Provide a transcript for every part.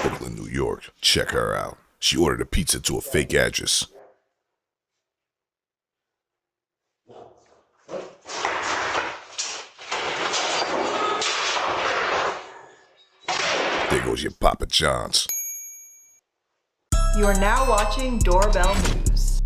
Brooklyn, New York. Check her out. She ordered a pizza to a fake address. There goes your Papa John's. You are now watching Doorbell News.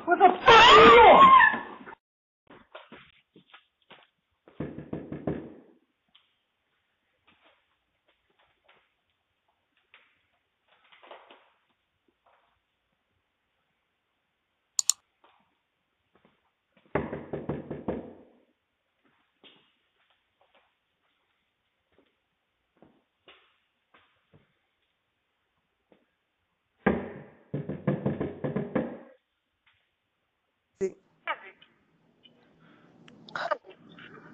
What the fuck are you doing?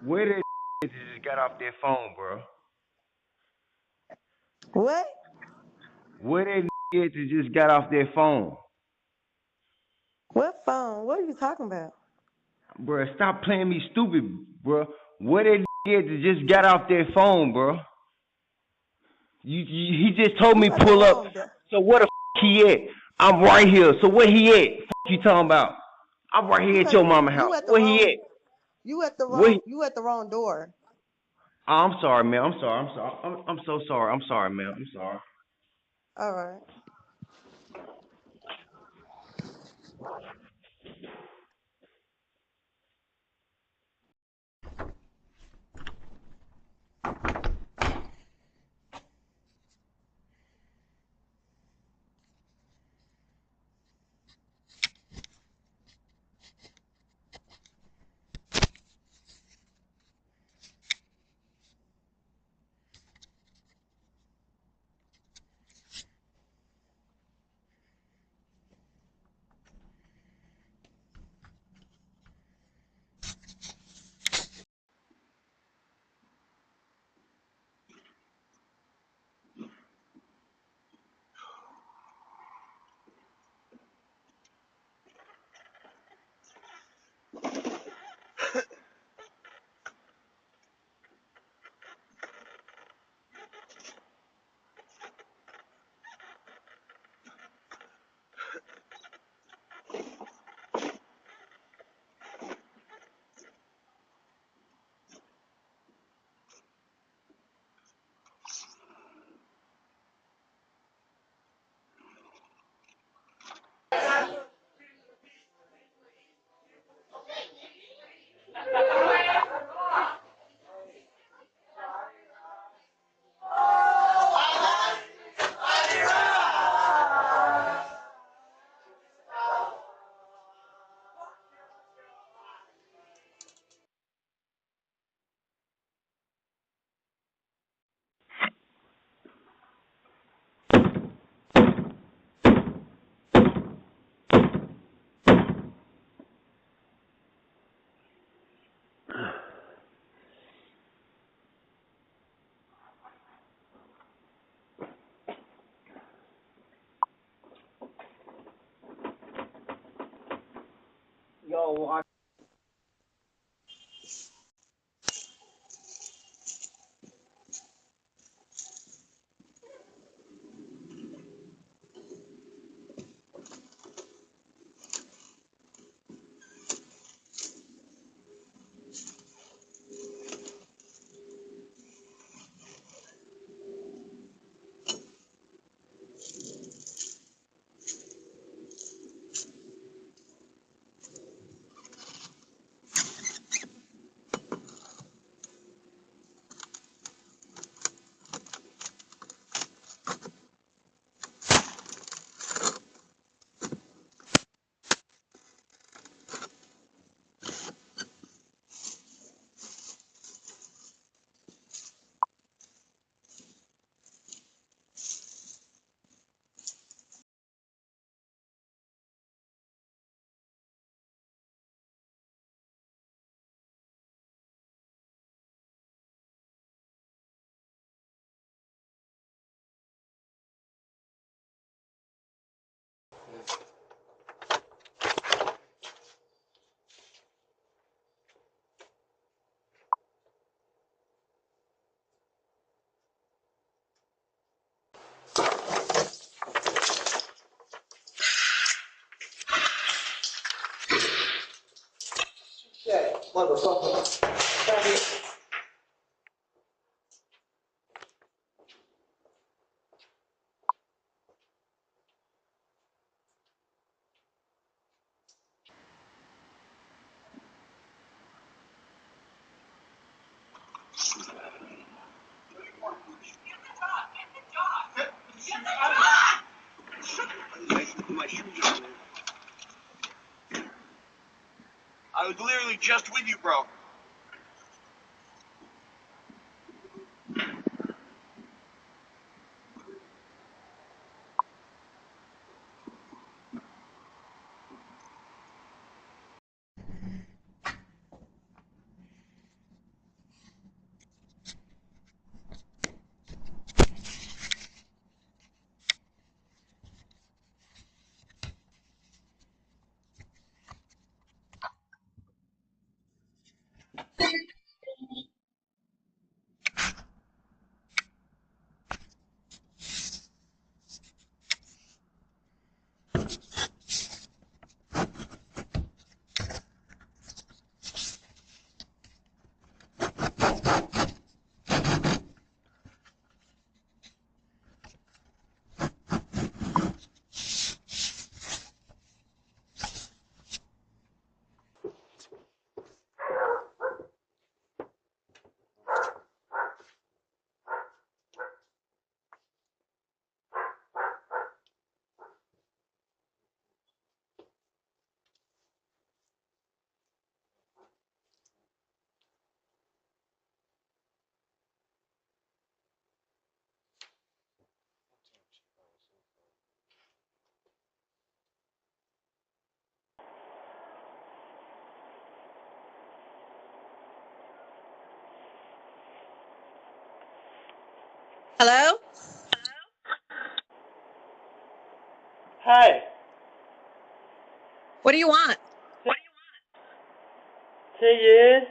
Where that just got off their phone, bro? What? Where that just got off their phone? What phone? What are you talking about? Bro, stop playing me stupid, bro. Where that just got off their phone, bro? He just told me You at the pull up. wrong door. So where the he at? I'm right here. So where he at? You talking about? I'm right here at your mama house. You at the Where he wrong. at? You at the Where? wrong. You at the wrong door. Oh, I'm sorry, man. I'm sorry. I'm sorry. I'm so sorry. I'm sorry, man. I'm sorry. All right. So I was literally just with you, bro. Hello? Hi. What do you want? Say again.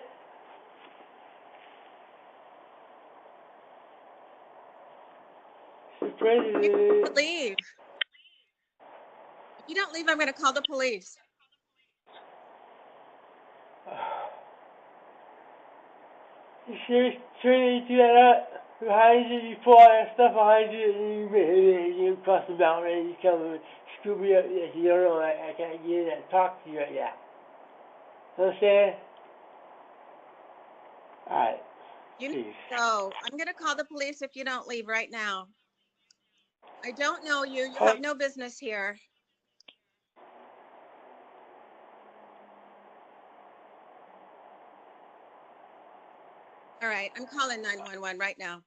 The You president. have to leave. If you don't leave, I'm going to call the police. You sure you do that behind you? You pull all that stuff behind you and you cross the mountain and you come and scoop me up. Yes, you don't know. I can't get in and talk to you right now. Understand? Alright. You need Peace. to go. I'm going to call the police if you don't leave right now. I don't know you. You Oh, have no business here. All right. I'm calling 911 right now.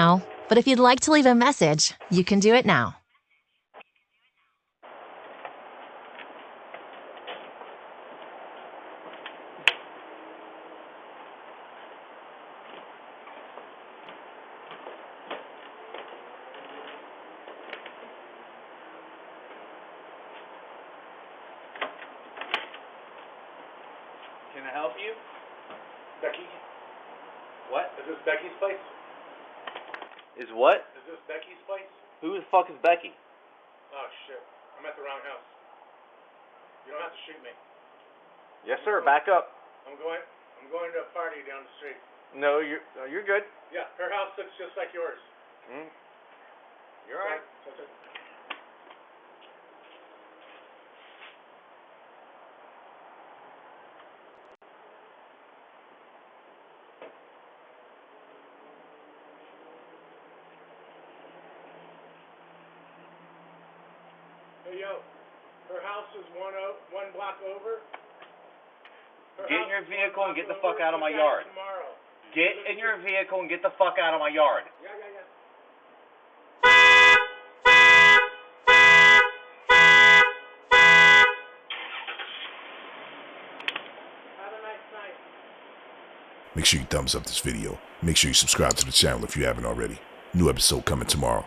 now, but if you'd like to leave a message, you can do it now. Can I help you? Becky? What? Is this Becky's place? Is what? Is this Becky's place? Who the fuck is Becky? Oh shit. I'm at the wrong house. You don't have to shoot me. Yes, sir. Back up. I'm going to a party down the street. No, you're good. Yeah, her house looks just like yours. You're alright. So- Hey yo, her house is one block over. Get in your vehicle and get the fuck out of my yard. Tomorrow. Get in your vehicle and get the fuck out of my yard. Yeah. Have a nice night. Make sure you thumbs up this video. Make sure you subscribe to the channel if you haven't already. New episode coming tomorrow.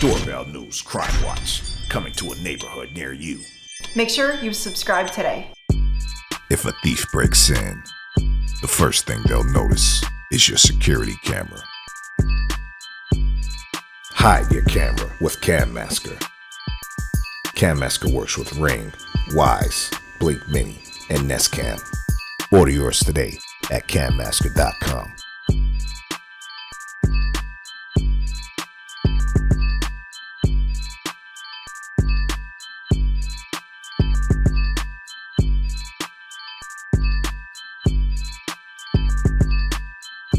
Doorbell News Crime Watch, coming to a neighborhood near you. Make sure you subscribe today. If a thief breaks in, the first thing they'll notice is your security camera. Hide your camera with Cam Masker. Cam Masker works with Ring, Wise, Blink Mini, and Nest Cam. Order yours today at cammasker.com.